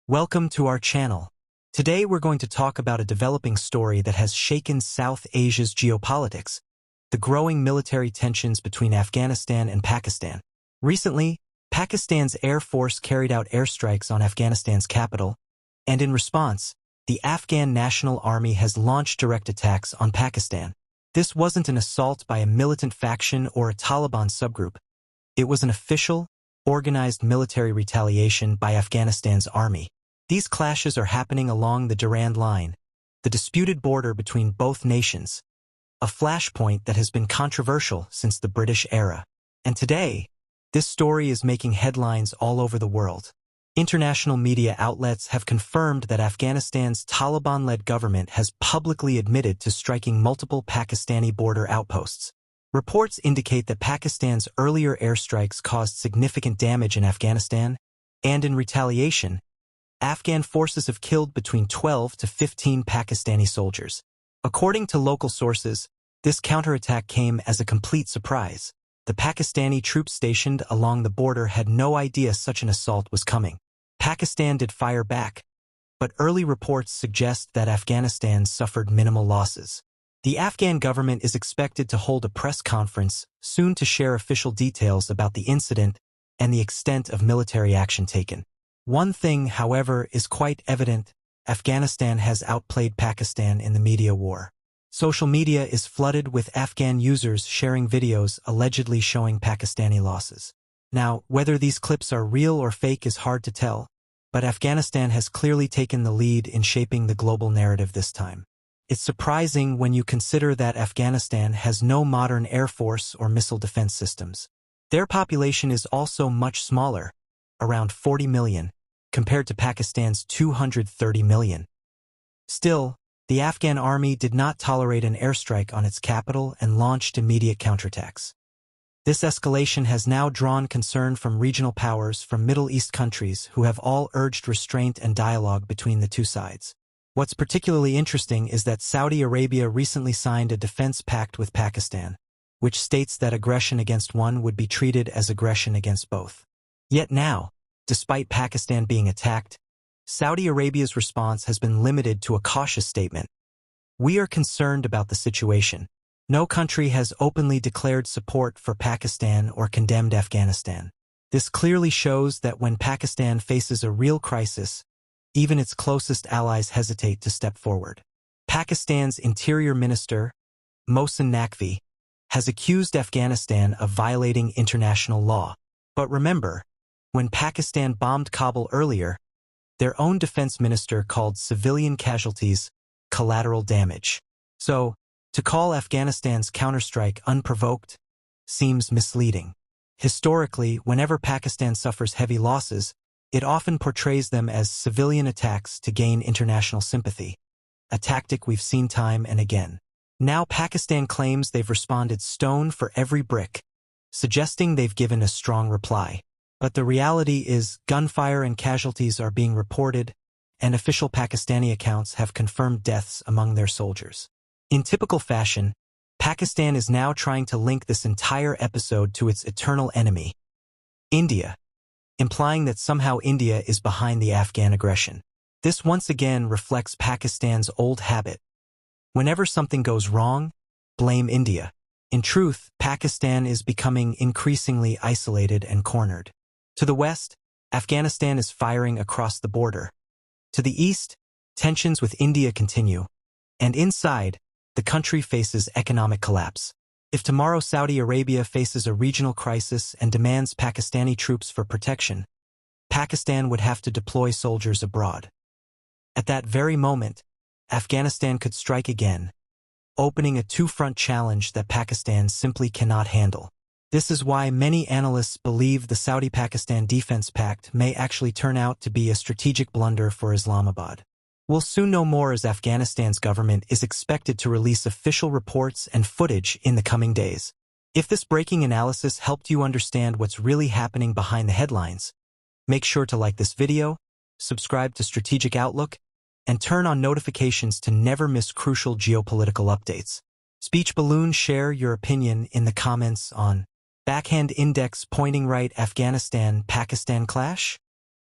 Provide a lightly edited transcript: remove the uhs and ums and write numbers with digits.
Welcome to our channel. Today we're going to talk about a developing story that has shaken South Asia's geopolitics, the growing military tensions between Afghanistan and Pakistan. Recently, Pakistan's Air Force carried out airstrikes on Afghanistan's capital, and in response, the Afghan National Army has launched direct attacks on Pakistan. This wasn't an assault by a militant faction or a Taliban subgroup. It was an official, organized military retaliation by Afghanistan's army. These clashes are happening along the Durand Line, the disputed border between both nations, a flashpoint that has been controversial since the British era. And today, this story is making headlines all over the world. International media outlets have confirmed that Afghanistan's Taliban-led government has publicly admitted to striking multiple Pakistani border outposts. Reports indicate that Pakistan's earlier airstrikes caused significant damage in Afghanistan, and in retaliation, Afghan forces have killed between 12 to 15 Pakistani soldiers. According to local sources, this counterattack came as a complete surprise. The Pakistani troops stationed along the border had no idea such an assault was coming. Pakistan did fire back, but early reports suggest that Afghanistan suffered minimal losses. The Afghan government is expected to hold a press conference soon to share official details about the incident and the extent of military action taken. One thing, however, is quite evident: Afghanistan has outplayed Pakistan in the media war. Social media is flooded with Afghan users sharing videos allegedly showing Pakistani losses. Now, whether these clips are real or fake is hard to tell, but Afghanistan has clearly taken the lead in shaping the global narrative this time. It's surprising when you consider that Afghanistan has no modern air force or missile defense systems. Their population is also much smaller, around 40 million, compared to Pakistan's 230 million. Still, the Afghan army did not tolerate an airstrike on its capital and launched immediate counterattacks. This escalation has now drawn concern from regional powers from Middle East countries who have all urged restraint and dialogue between the two sides. What's particularly interesting is that Saudi Arabia recently signed a defense pact with Pakistan, which states that aggression against one would be treated as aggression against both. Yet now, despite Pakistan being attacked, Saudi Arabia's response has been limited to a cautious statement. "We are concerned about the situation." No country has openly declared support for Pakistan or condemned Afghanistan. This clearly shows that when Pakistan faces a real crisis, even its closest allies hesitate to step forward. Pakistan's Interior Minister, Mohsin Naqvi, has accused Afghanistan of violating international law. But remember, when Pakistan bombed Kabul earlier, their own defense minister called civilian casualties collateral damage. So, to call Afghanistan's counterstrike unprovoked seems misleading. Historically, whenever Pakistan suffers heavy losses, it often portrays them as civilian attacks to gain international sympathy, a tactic we've seen time and again. Now Pakistan claims they've responded stone for every brick, suggesting they've given a strong reply. But the reality is gunfire and casualties are being reported, and official Pakistani accounts have confirmed deaths among their soldiers. In typical fashion, Pakistan is now trying to link this entire episode to its eternal enemy, India, implying that somehow India is behind the Afghan aggression. This once again reflects Pakistan's old habit. Whenever something goes wrong, blame India. In truth, Pakistan is becoming increasingly isolated and cornered. To the west, Afghanistan is firing across the border. To the east, tensions with India continue. And inside, the country faces economic collapse. If tomorrow Saudi Arabia faces a regional crisis and demands Pakistani troops for protection, Pakistan would have to deploy soldiers abroad. At that very moment, Afghanistan could strike again, opening a two-front challenge that Pakistan simply cannot handle. This is why many analysts believe the Saudi-Pakistan Defense Pact may actually turn out to be a strategic blunder for Islamabad. We'll soon know more as Afghanistan's government is expected to release official reports and footage in the coming days. If this breaking analysis helped you understand what's really happening behind the headlines, make sure to like this video, subscribe to Strategic Outlook, and turn on notifications to never miss crucial geopolitical updates. Speech Balloon, share your opinion in the comments on backhand index pointing right Afghanistan-Pakistan clash.